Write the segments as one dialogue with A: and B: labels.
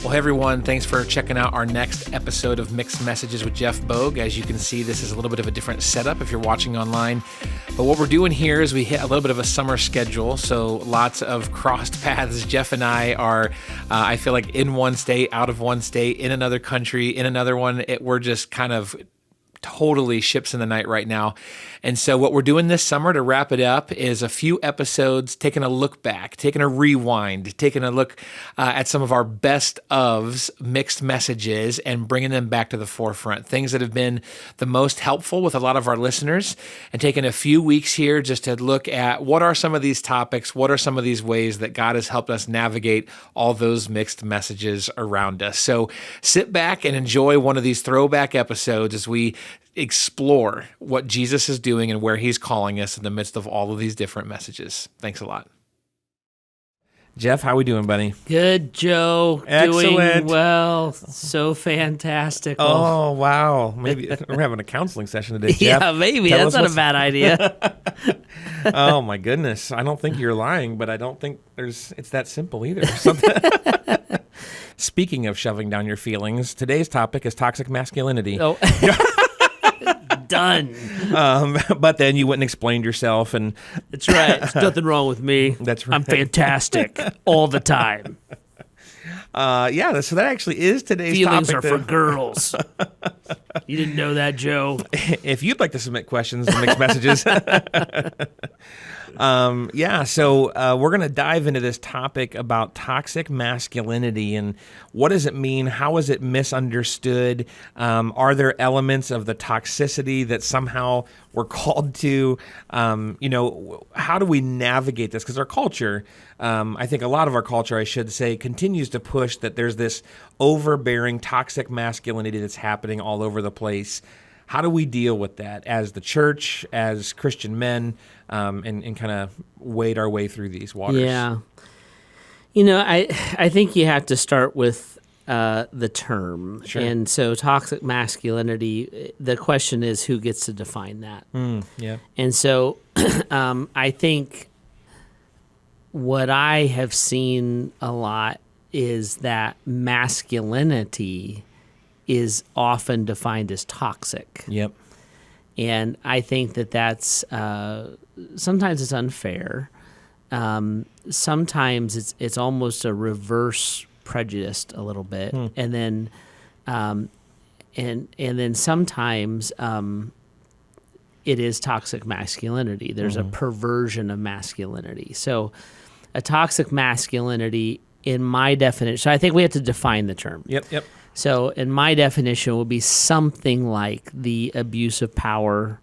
A: Well, hey everyone, thanks for checking out our next episode of Mixed Messages with Jeff Bogue. As you can see, this is a little bit of a different setup if you're watching online. But what we're doing here is we hit a little bit of a summer schedule, so lots of crossed paths. Jeff and I are, I feel like, in one state, out of one state, in another country, in another one. We're just kind of totally ships in the night right now. And so what we're doing this summer to wrap it up is a few episodes, taking a look back, taking a rewind, taking a look at some of our best ofs, mixed messages, and bringing them back to the forefront. Things that have been the most helpful with a lot of our listeners, and taking a few weeks here just to look at what are some of these topics, what are some of these ways that God has helped us navigate all those mixed messages around us. So sit back and enjoy one of these throwback episodes as we explore what Jesus is doing and where he's calling us in the midst of all of these different messages. Thanks a lot. Jeff, how we doing, buddy?
B: Good, Joe.
A: Excellent.
B: Doing well. So fantastic.
A: Oh, wow. Maybe we're having a counseling session today, Jeff.
B: Yeah, maybe. That's not a bad idea.
A: Oh, my goodness. I don't think you're lying, but I don't think it's that simple either. Speaking of shoving down your feelings, today's topic is toxic masculinity.
B: Oh. Done.
A: But then you went and explained yourself, and
B: that's right. There's nothing wrong with me.
A: That's right.
B: I'm fantastic all the time.
A: So that actually is today's
B: Feelings
A: topic.
B: Feelings are for girls. You didn't know that, Joe?
A: If you'd like to submit questions and mixed messages. So we're going to dive into this topic about toxic masculinity and what does it mean? How is it misunderstood? Are there elements of the toxicity that somehow we're called to? How do we navigate this? Because our culture, I think a lot of our culture, I should say, continues to push that there's this overbearing toxic masculinity that's happening all over the place. How do we deal with that as the church, as Christian men, and kind of wade our way through these waters?
B: Yeah. I think you have to start with the term.
A: Sure.
B: And so toxic masculinity, the question is who gets to define that?
A: Yeah.
B: And so I think what I have seen a lot is that masculinity is often defined as toxic.
A: Yep.
B: And I think that's sometimes it's unfair. Sometimes it's almost a reverse prejudice a little bit, and then and then sometimes it is toxic masculinity. There's a perversion of masculinity. So a toxic masculinity, in my definition, so I think we have to define the term.
A: Yep.
B: So in my definition will be something like the abuse of power,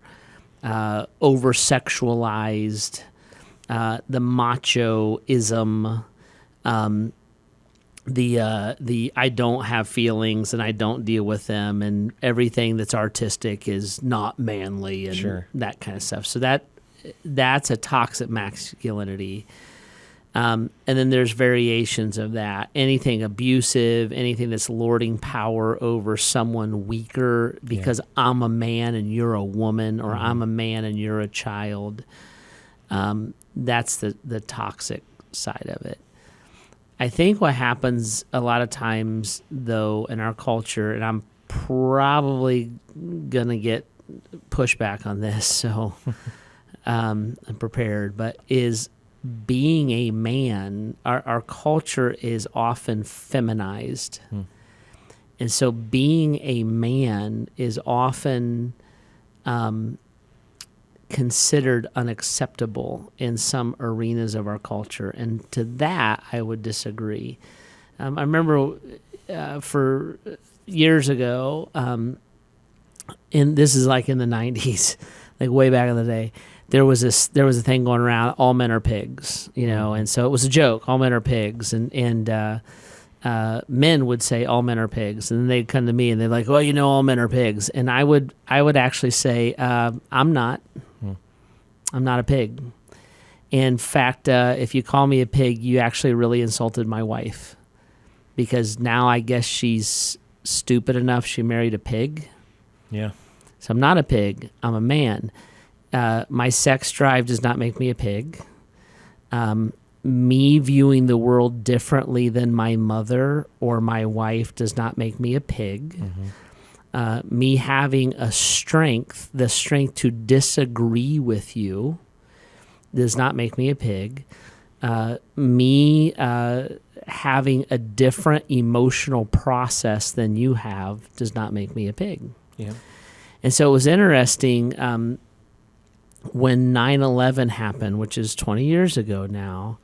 B: over-sexualized, the macho-ism, the I don't have feelings and I don't deal with them, and everything that's artistic is not manly, and that kind of stuff. So that's a toxic masculinity. And then there's variations of that. Anything abusive, anything that's lording power over someone weaker because I'm a man and you're a woman, or I'm a man and you're a child. That's the toxic side of it. I think what happens a lot of times, though, in our culture, and I'm probably going to get pushback on this, so I'm prepared, but is being a man, our culture is often feminized. And so being a man is often considered unacceptable in some arenas of our culture. And to that, I would disagree. I remember for years ago, and this is like in the 90s, like way back in the day, there was a thing going around, all men are pigs, and so it was a joke, all men are pigs, and men would say all men are pigs, and then they'd come to me and they're like, well, all men are pigs, and I would actually say, I'm not a pig. In fact, if you call me a pig, you actually really insulted my wife, because now I guess she's stupid enough she married a pig.
A: Yeah.
B: So I'm not a pig, I'm a man. My sex drive does not make me a pig. me viewing the world differently than my mother or my wife does not make me a pig. Me having the strength to disagree with you does not make me a pig. Me having a different emotional process than you have does not make me a pig.
A: Yeah.
B: And so it was interesting when 9/11 happened, which is 20 years ago now.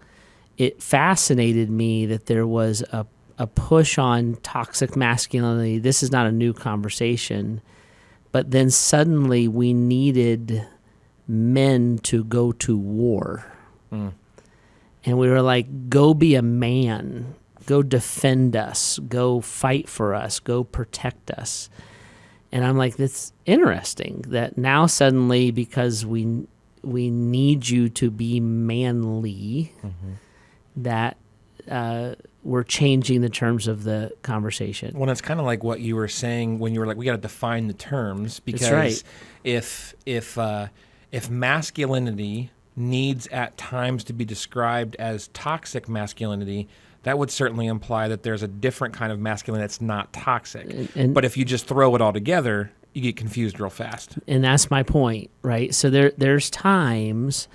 B: It fascinated me that there was a push on toxic masculinity. This is not a new conversation, but then suddenly we needed men to go to war. And we were like, go be a man, go defend us, go fight for us, go protect us. And I'm like, that's interesting that now suddenly, because we need you to be manly, that we're changing the terms of the conversation.
A: Well, it's kind of like what you were saying when you were like, we got to define the terms, because
B: That's
A: right. If masculinity needs at times to be described as toxic masculinity, that would certainly imply that there's a different kind of masculinity that's not toxic. But if you just throw it all together, you get confused real fast.
B: And that's my point, right? So there's times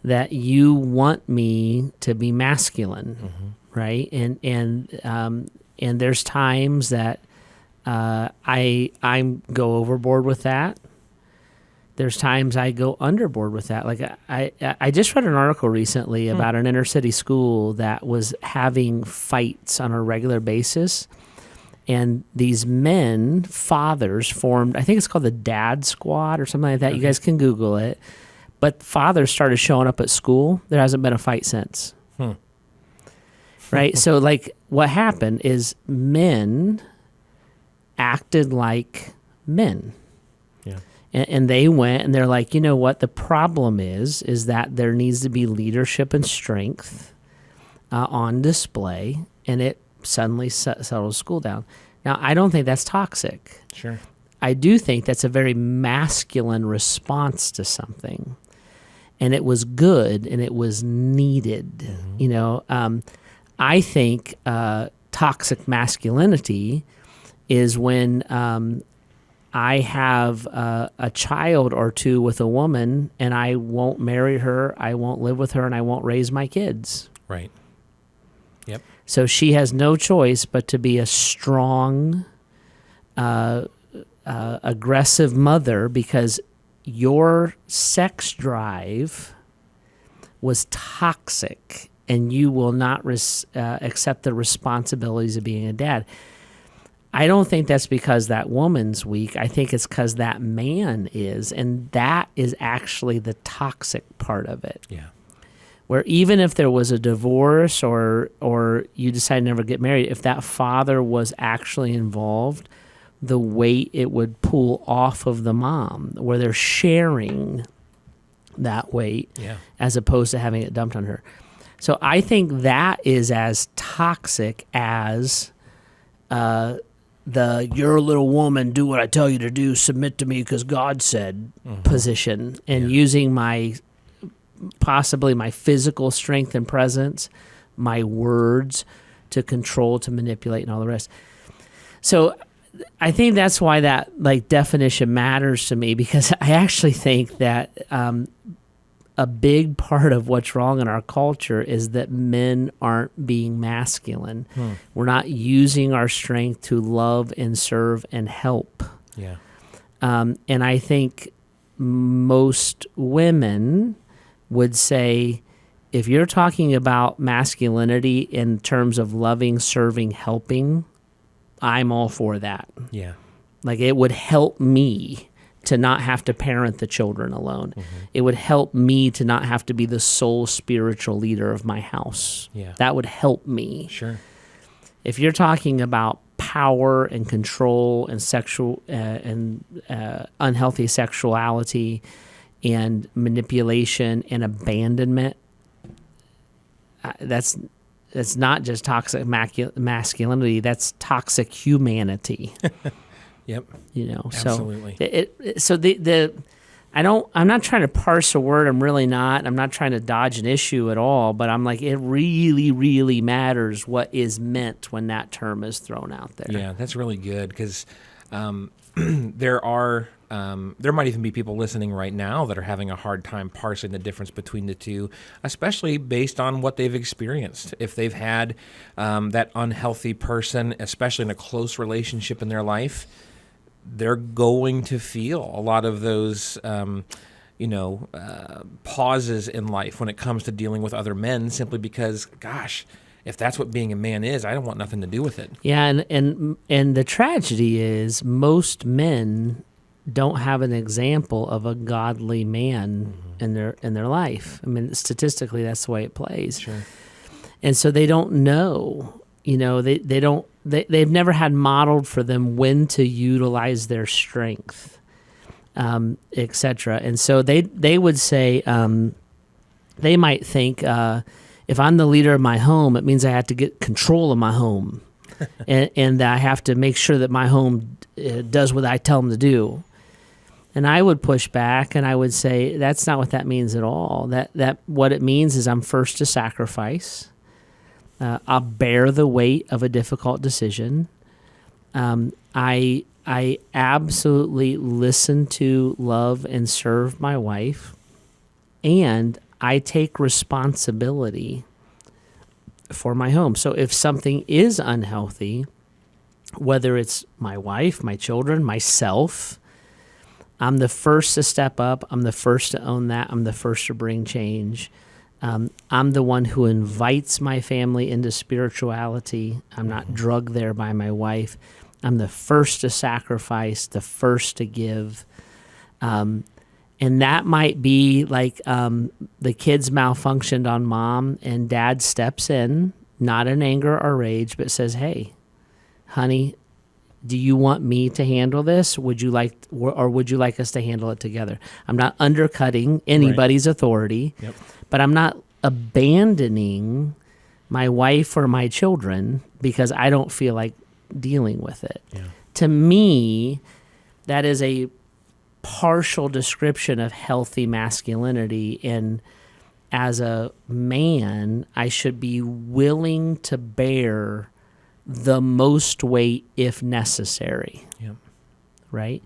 B: that you want me to be masculine, right? And there's times that I go overboard with that. There's times I go underboard with that. Like I just read an article recently about an inner city school that was having fights on a regular basis. And these men, fathers, formed, I think it's called the Dad Squad or something like that. Okay. You guys can Google it. But fathers started showing up at school. There hasn't been a fight since. Right? So like what happened is men acted like men.
A: Yeah.
B: And they went and they're like, you know what? The problem is that there needs to be leadership and strength on display, and it suddenly settles school down. Now, I don't think that's toxic.
A: Sure.
B: I do think that's a very masculine response to something, and it was good and it was needed. You know, I think toxic masculinity is when I have a child or two with a woman, and I won't marry her, I won't live with her, and I won't raise my kids.
A: Right. Yep.
B: So she has no choice but to be a strong, aggressive mother, because your sex drive was toxic, and you will not accept the responsibilities of being a dad. I don't think that's because that woman's weak. I think it's because that man is, and that is actually the toxic part of it.
A: Yeah.
B: Where even if there was a divorce or you decide never to get married, if that father was actually involved, the weight it would pull off of the mom, where they're sharing that weight as opposed to having it dumped on her. So I think that is as toxic as you're a little woman, do what I tell you to do, submit to me because God said position, and using possibly my physical strength and presence, my words to control, to manipulate, and all the rest. So I think that's why that like definition matters to me, because I actually think that a big part of what's wrong in our culture is that men aren't being masculine. We're not using our strength to love and serve and help.
A: Yeah.
B: And I think most women would say, if you're talking about masculinity in terms of loving, serving, helping, I'm all for that.
A: Yeah.
B: Like, it would help me to not have to parent the children alone. It would help me to not have to be the sole spiritual leader of my house.
A: Yeah.
B: That would help me.
A: Sure.
B: If you're talking about power and control and sexual unhealthy sexuality and manipulation and abandonment, that's not just toxic masculinity, that's toxic humanity.
A: Yep.
B: You know,
A: absolutely.
B: So I'm not trying to parse a word. I'm really not. I'm not trying to dodge an issue at all, but I'm like, it really, really matters what is meant when that term is thrown out there.
A: Yeah, that's really good because there might even be people listening right now that are having a hard time parsing the difference between the two, especially based on what they've experienced. If they've had that unhealthy person, especially in a close relationship in their life, they're going to feel a lot of those, pauses in life when it comes to dealing with other men, simply because, gosh, if that's what being a man is, I don't want nothing to do with it.
B: Yeah, and the tragedy is most men don't have an example of a godly man in their life. I mean, statistically, that's the way it plays.
A: Sure.
B: And so they don't know. They've never had modeled for them when to utilize their strength, etc. And so they would say, they might think, if I'm the leader of my home, it means I have to get control of my home, and I have to make sure that my home does what I tell them to do. And I would push back, and I would say that's not what that means at all. That what it means is I'm first to sacrifice. I'll bear the weight of a difficult decision. I absolutely listen to, love, and serve my wife, and I take responsibility for my home. So if something is unhealthy, whether it's my wife, my children, myself, I'm the first to step up. I'm the first to own that. I'm the first to bring change. I'm the one who invites my family into spirituality. I'm not drugged there by my wife. I'm the first to sacrifice, the first to give. And that might be like the kids malfunctioned on mom, and dad steps in, not in anger or rage, but says, hey, honey, do you want me to handle this? Would you like us to handle it together? I'm not undercutting anybody's authority, but I'm not abandoning my wife or my children because I don't feel like dealing with it. Yeah. To me, that is a partial description of healthy masculinity. And as a man, I should be willing to bear the most weight if necessary. Yep. Right?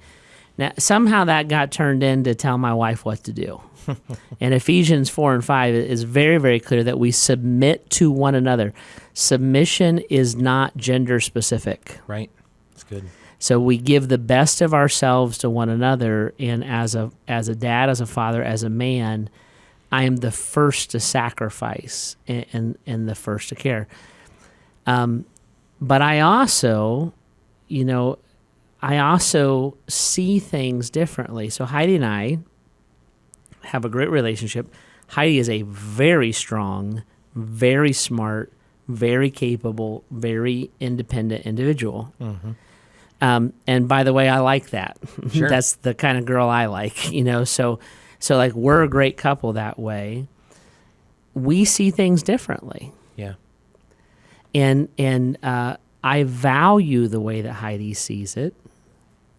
B: Now, somehow that got turned into tell my wife what to do. And Ephesians 4 and 5 is very, very clear that we submit to one another. Submission is not gender specific.
A: Right. That's good.
B: So we give the best of ourselves to one another. And as a dad, as a father, as a man, I am the first to sacrifice and the first to care. But I also see things differently. So Heidi and I have a great relationship. Heidi is a very strong, very smart, very capable, very independent individual. Mm-hmm. And by the way, I like that. Sure. That's the kind of girl I like, So like we're a great couple that way. We see things differently.
A: Yeah.
B: And I value the way that Heidi sees it.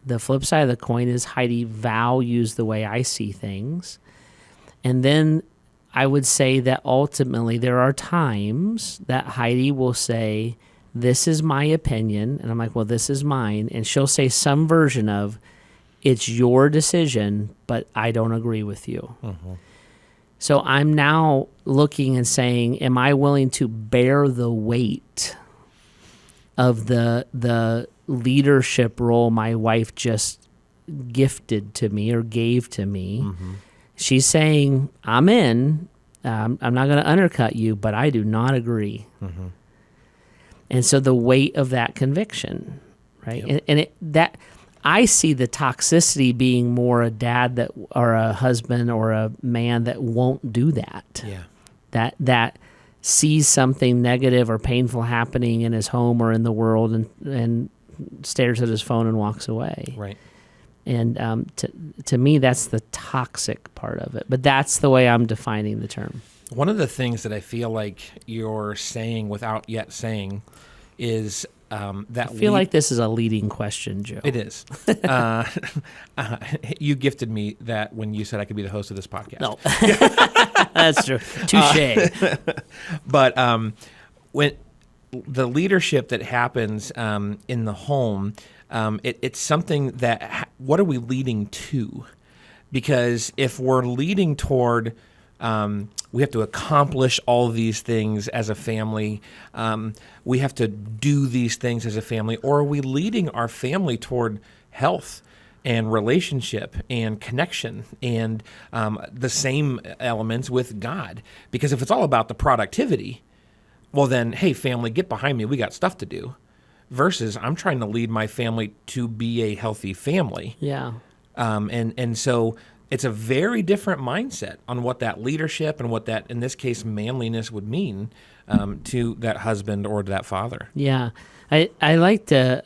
B: The flip side of the coin is Heidi values the way I see things. And then I would say that ultimately there are times that Heidi will say, this is my opinion. And I'm like, well, this is mine. And she'll say some version of, it's your decision, but I don't agree with you. Mm-hmm. So I'm now looking and saying, am I willing to bear the weight of the leadership role my wife just gifted to me or gave to me? Mm-hmm. She's saying, I'm in. I'm not going to undercut you, but I do not agree. Mm-hmm. And so the weight of that conviction, right? Yep. And I see the toxicity being more a dad that or a husband or a man that won't do that. Yeah. That sees something negative or painful happening in his home or in the world and stares at his phone and walks away.
A: Right.
B: And to me, that's the toxic part of it. But that's the way I'm defining the term.
A: One of the things that I feel like you're saying without yet saying is that
B: I feel like this is a leading question, Joe.
A: It is. You gifted me that when you said I could be the host of this podcast.
B: No, that's true. Touche.
A: But when the leadership that happens in the home, it's something that, what are we leading to? Because if we're leading toward, we have to accomplish all these things as a family, we have to do these things as a family, or are we leading our family toward health and relationship and connection and the same elements with God? Because if it's all about the productivity, well then, hey, family, get behind me. We got stuff to do. Versus I'm trying to lead my family to be a healthy family.
B: Yeah.
A: And so it's a very different mindset on what that leadership and what that, in this case, manliness would mean to that husband or to that father.
B: Yeah. I like to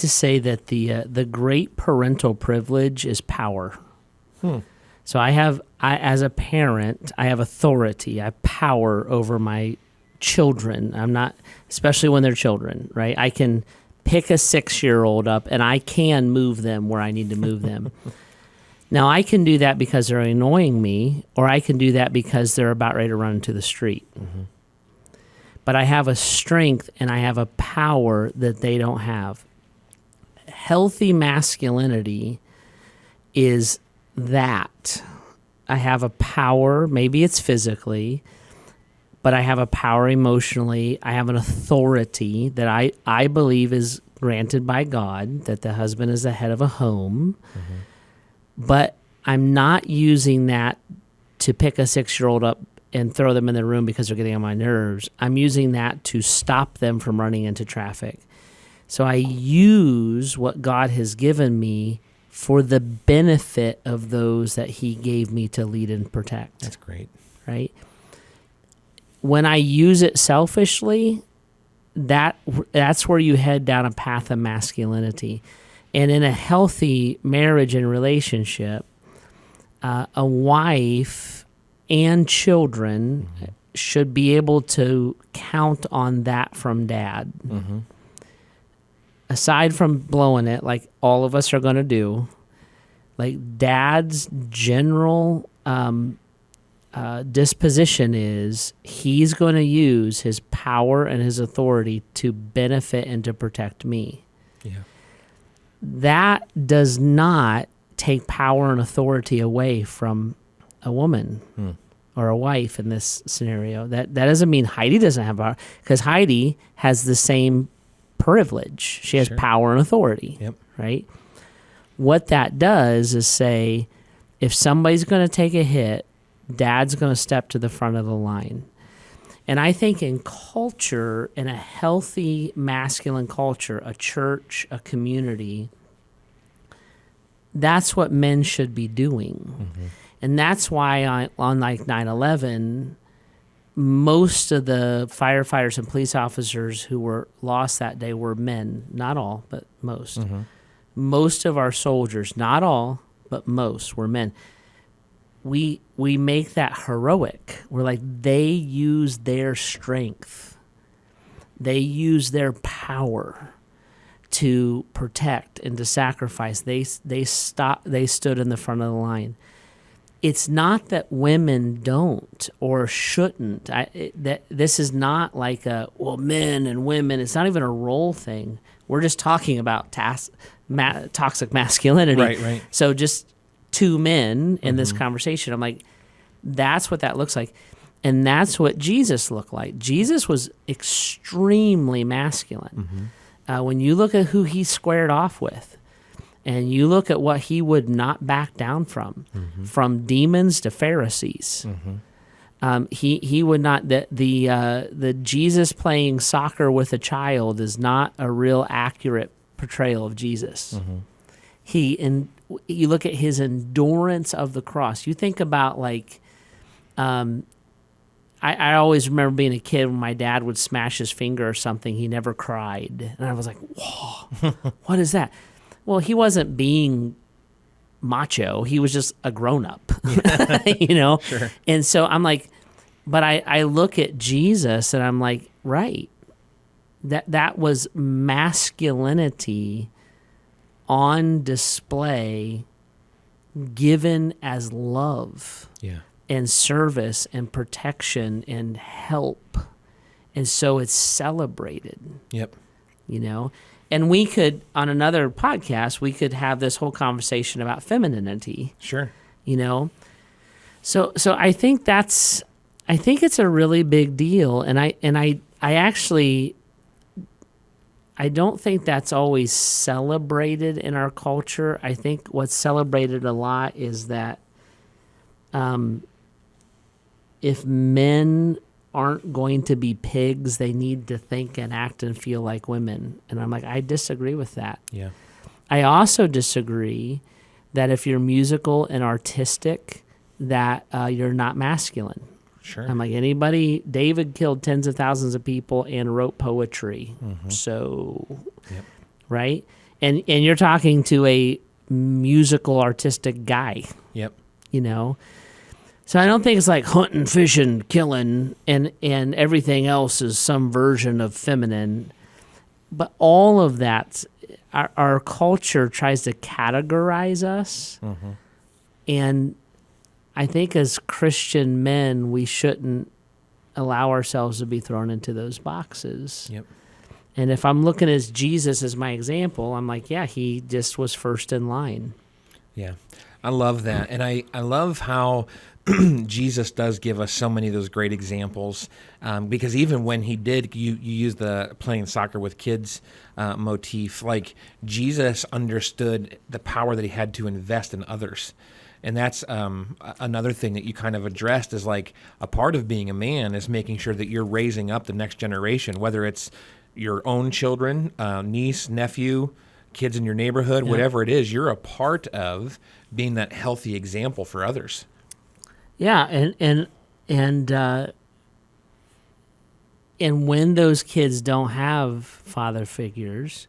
B: say that the great parental privilege is power. So I as a parent, I have authority, I have power over my children. I'm not, especially when they're children, right? I can pick a 6-year-old up and I can move them where I need to move them. Now, I can do that because they're annoying me, or I can do that because they're about ready to run into the street. Mm-hmm. But I have a strength and I have a power that they don't have. Healthy masculinity is that. I have a power, maybe it's physically, but I have a power emotionally. I have an authority that I believe is granted by God, that the husband is the head of a home. Mm-hmm. But I'm not using that to pick a 6-year-old up and throw them in the room because they're getting on my nerves. I'm using that to stop them from running into traffic. So I use what God has given me for the benefit of those that he gave me to lead and protect.
A: That's great.
B: Right? When I use it selfishly, that's where you head down a path of masculinity. And in a healthy marriage and relationship, a wife and children mm-hmm. should be able to count on that from dad. Mm-hmm. Aside from blowing it, like all of us are going to do, like dad's general disposition is he's going to use his power and his authority to benefit and to protect me. Yeah. That does not take power and authority away from a woman or a wife in this scenario. That doesn't mean Heidi doesn't have power, because Heidi has the same privilege. She has power and authority, right? What that does is say, if somebody's going to take a hit, dad's going to step to the front of the line. And I think in culture, in a healthy masculine culture, a church, a community, that's what men should be doing. Mm-hmm. And that's why on like 9/11, most of the firefighters and police officers who were lost that day were men. Not all, but most. Mm-hmm. Most of our soldiers, not all, but most, were men. We make that heroic. We're like, they use their strength. They use their power to protect and to sacrifice. They stood in the front of the line. It's not that women don't or shouldn't. This is not like men and women. It's not even a role thing. We're just talking about toxic masculinity. Right. So just two men in this conversation. I'm like, that's what that looks like. And that's what Jesus looked like. Jesus was extremely masculine. Mm-hmm. When you look at who he squared off with, and you look at what he would not back down from demons to Pharisees. Mm-hmm. He would not. The Jesus playing soccer with a child is not a real accurate portrayal of Jesus. Mm-hmm. You look at his endurance of the cross. You think about I always remember being a kid when my dad would smash his finger or something. He never cried, and I was like, "Whoa, what is that?" Well, he wasn't being macho. He was just a grown-up, Sure. And so I'm like, but I look at Jesus and I'm like, right. that was masculinity on display, given as love and service and protection and help. And so it's celebrated.
A: Yep.
B: You know? And we could, on another podcast, we could have this whole conversation about femininity.
A: Sure.
B: You know? So I think it's a really big deal. And I actually, I don't think that's always celebrated in our culture. I think what's celebrated a lot is that if men aren't going to be pigs, they need to think and act and feel like women. And I'm like, I disagree with that.
A: Yeah.
B: I also disagree that if you're musical and artistic, that you're not masculine.
A: Sure.
B: I'm like, David killed tens of thousands of people and wrote poetry. Mm-hmm. So, right? And you're talking to a musical, artistic guy.
A: Yep.
B: You know? So I don't think it's like hunting, fishing, killing, and everything else is some version of feminine. But all of that, our culture tries to categorize us. Mm-hmm. And I think as Christian men, we shouldn't allow ourselves to be thrown into those boxes.
A: Yep.
B: And if I'm looking at Jesus as my example, I'm like, yeah, he just was first in line.
A: Yeah. I love that. And I love how Jesus does give us so many of those great examples, because even when he did, you use the playing soccer with kids motif, like Jesus understood the power that he had to invest in others. And that's another thing that you kind of addressed is like a part of being a man is making sure that you're raising up the next generation, whether it's your own children, niece, nephew, kids in your neighborhood, whatever it is, you're a part of being that healthy example for others.
B: Yeah, and when those kids don't have father figures,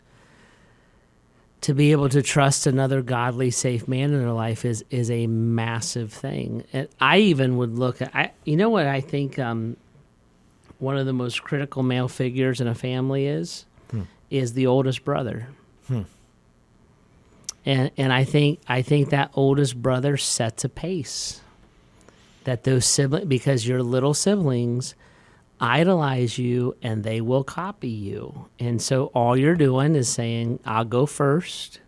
B: to be able to trust another godly, safe man in their life is a massive thing. And I even would look at, you know what I think one of the most critical male figures in a family is the oldest brother. And I think that oldest brother sets a pace. That those siblings, because your little siblings idolize you and they will copy you. And so all you're doing is saying, I'll go first.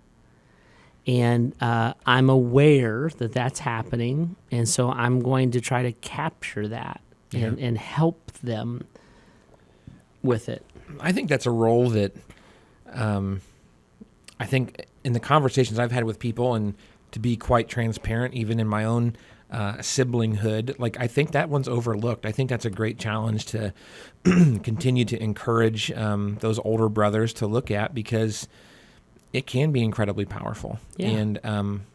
B: And I'm aware that that's happening. And so I'm going to try to capture that and help them with it.
A: I think that's a role that I think in the conversations I've had with people, and to be quite transparent, even in my own siblinghood, like I think that one's overlooked. I think that's a great challenge to continue to encourage those older brothers to look at, because it can be incredibly powerful. Yeah. And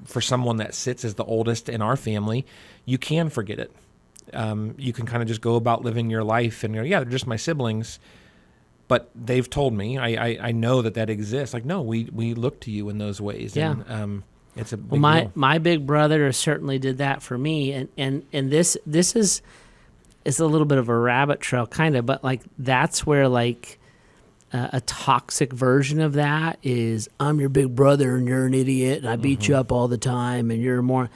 A: for someone that sits as the oldest in our family, you can forget it. You can kind of just go about living your life and they're just my siblings, but they've told me, I know that exists. Like, no, we look to you in those ways.
B: Yeah.
A: And, it's a big deal.
B: My big brother certainly did that for me, and this is a little bit of a rabbit trail kind of, but like that's where like a toxic version of that is I'm your big brother and you're an idiot and I beat you up all the time and you're more,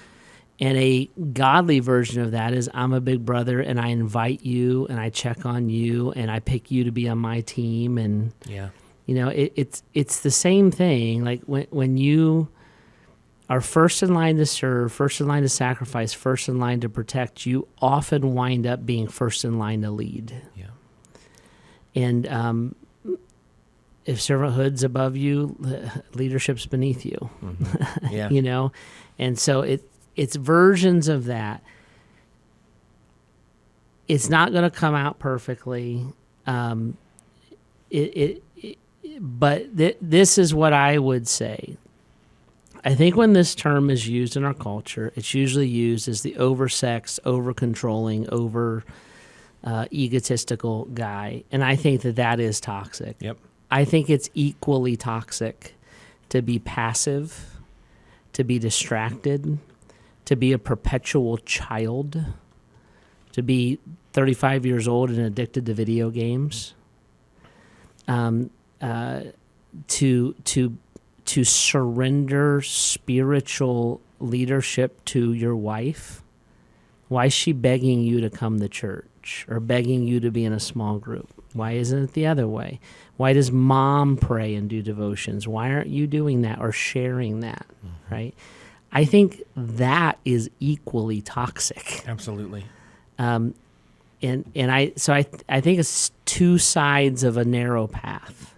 B: and a godly version of that is I'm a big brother and I invite you and I check on you and I pick you to be on my team, and you know it's the same thing. Like when you are first in line to serve, first in line to sacrifice, first in line to protect, you often wind up being first in line to lead.
A: Yeah.
B: And if servanthood's above you, leadership's beneath you. Mm-hmm. Yeah. You know? And so it's versions of that. It's not going to come out perfectly. But this is what I would say. I think when this term is used in our culture, it's usually used as the oversexed, over-controlling, egotistical guy. And I think that is toxic.
A: Yep.
B: I think it's equally toxic to be passive, to be distracted, to be a perpetual child, to be 35 years old and addicted to video games. to surrender spiritual leadership to your wife? Why is she begging you to come to church or begging you to be in a small group? Why isn't it the other way? Why does mom pray and do devotions? Why aren't you doing that or sharing that, right? I think that is equally toxic.
A: Absolutely.
B: I think it's two sides of a narrow path.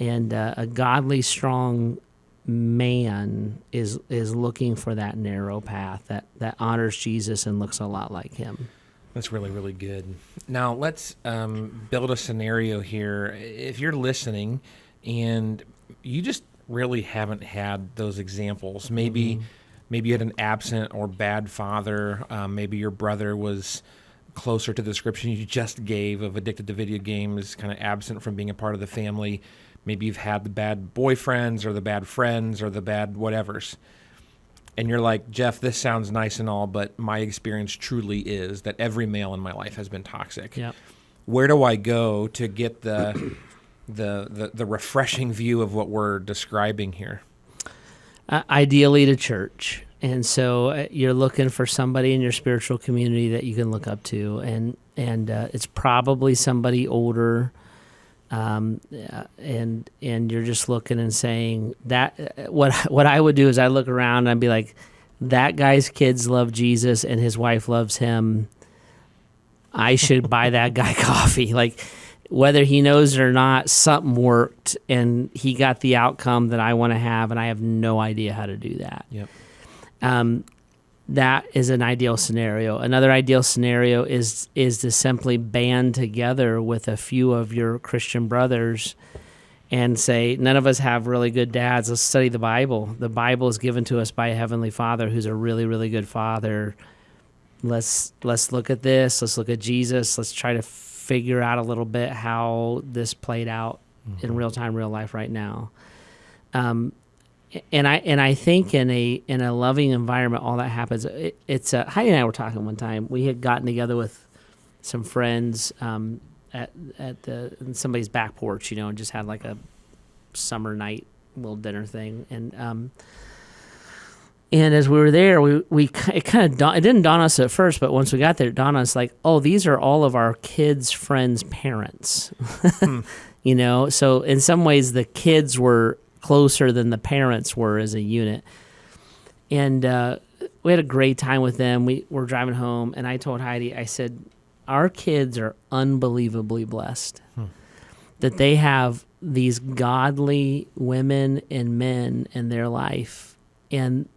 B: And a godly, strong man is looking for that narrow path that honors Jesus and looks a lot like him.
A: That's really, really good. Now, let's build a scenario here. If you're listening and you just really haven't had those examples, maybe you had an absent or bad father, maybe your brother was closer to the description you just gave of addicted to video games, kind of absent from being a part of the family. Maybe you've had the bad boyfriends or the bad friends or the bad whatevers. And you're like, Jeff, this sounds nice and all, but my experience truly is that every male in my life has been toxic.
B: Yep.
A: Where do I go to get the refreshing view of what we're describing here?
B: Ideally to church. And so you're looking for somebody in your spiritual community that you can look up to. And it's probably somebody older. And you're just looking and saying that what I would do is I look around and I'd be like, that guy's kids love Jesus and his wife loves him. I should buy that guy coffee. Like, whether he knows it or not, something worked and he got the outcome that I want to have, and I have no idea how to do that.
A: Yep.
B: That is an ideal scenario. Another ideal scenario is to simply band together with a few of your Christian brothers and say, none of us have really good dads. Let's study the Bible. The Bible is given to us by a Heavenly Father who's a really, really good father. Let's look at this. Let's look at Jesus. Let's try to figure out a little bit how this played out in real time, real life right now. And I think in a loving environment, all that happens. It's Heidi and I were talking one time. We had gotten together with some friends at somebody's back porch, and just had like a summer night little dinner thing. And as we were there, it didn't dawn us at first, but once we got there, it dawned on us like, oh, these are all of our kids' friends' parents. So in some ways, the kids were closer than the parents were as a unit. And we had a great time with them. We were driving home, and I told Heidi, I said, our kids are unbelievably blessed that they have these godly women and men in their life. And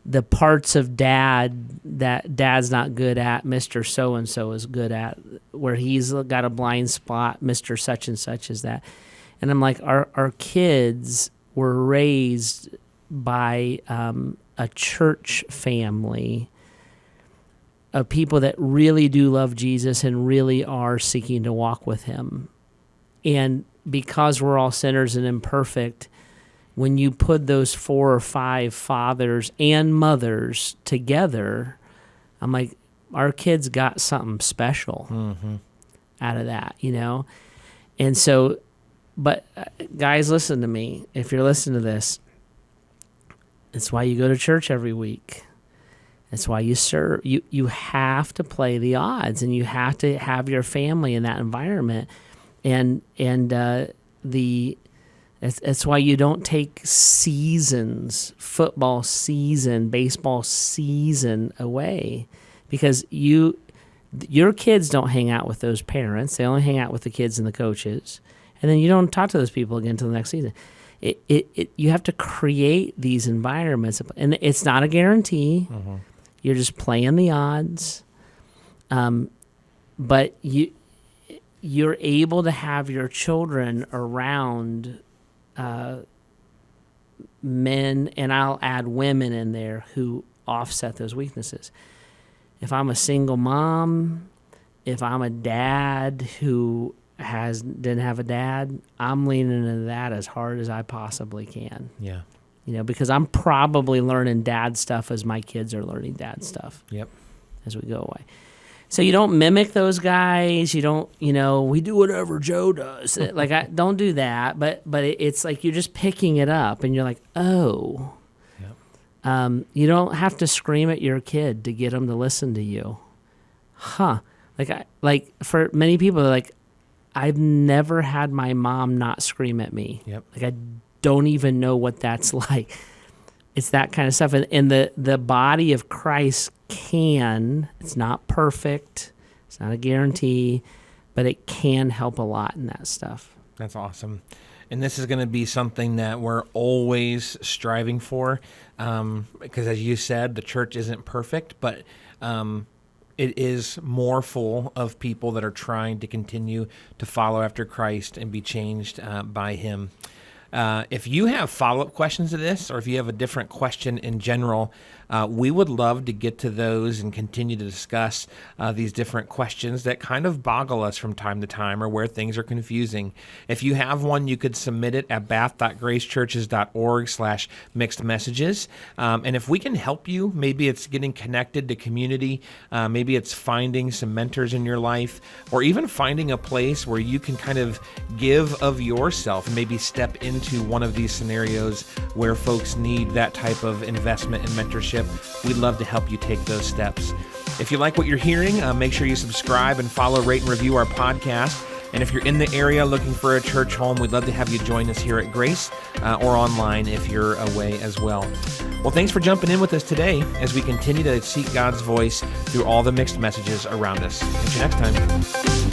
B: the parts of dad that dad's not good at, Mr. So-and-so is good at, where he's got a blind spot, Mr. Such and such is that. And I'm like, our kids were raised by a church family of people that really do love Jesus and really are seeking to walk with him. And because we're all sinners and imperfect, when you put those 4 or 5 fathers and mothers together, I'm like, our kids got something special out of that, And so, but guys, listen to me. If you're listening to this, it's why you go to church every week. It's why you serve. You have to play the odds, and you have to have your family in that environment. And That's why you don't take seasons, football season, baseball season away, because your kids don't hang out with those parents. They only hang out with the kids and the coaches, and then you don't talk to those people again until the next season. You have to create these environments, and it's not a guarantee. You're just playing the odds, but you're able to have your children around men, and I'll add women in there, who offset those weaknesses. If I'm a single mom, if I'm a dad who didn't have a dad, I'm leaning into that as hard as I possibly can.
A: Yeah.
B: Because I'm probably learning dad stuff as my kids are learning dad stuff.
A: Yep.
B: As we go away. So you don't mimic those guys. You don't, we do whatever Joe does. Like, I don't do that. But it's like you're just picking it up, and you're like, oh. Yep. You don't have to scream at your kid to get them to listen to you. Huh. Like for many people, they're like, I've never had my mom not scream at me.
A: Yep.
B: Like, I don't even know what that's like. It's that kind of stuff. And the body of Christ it's not perfect, it's not a guarantee, but it can help a lot in that stuff.
A: That's awesome. And this is going to be something that we're always striving for, because as you said, the church isn't perfect, but it is more full of people that are trying to continue to follow after Christ and be changed by him. If you have follow-up questions to this, or if you have a different question in general, we would love to get to those and continue to discuss these different questions that kind of boggle us from time to time, or where things are confusing. If you have one, you could submit it at bath.gracechurches.org/mixed messages. And if we can help you, maybe it's getting connected to community, maybe it's finding some mentors in your life, or even finding a place where you can kind of give of yourself and maybe step into one of these scenarios where folks need that type of investment and mentorship. We'd love to help you take those steps. If you like what you're hearing, make sure you subscribe and follow, rate, and review our podcast. And if you're in the area looking for a church home, we'd love to have you join us here at Grace, or online if you're away as well. Well, thanks for jumping in with us today as we continue to seek God's voice through all the mixed messages around us. Catch you next time.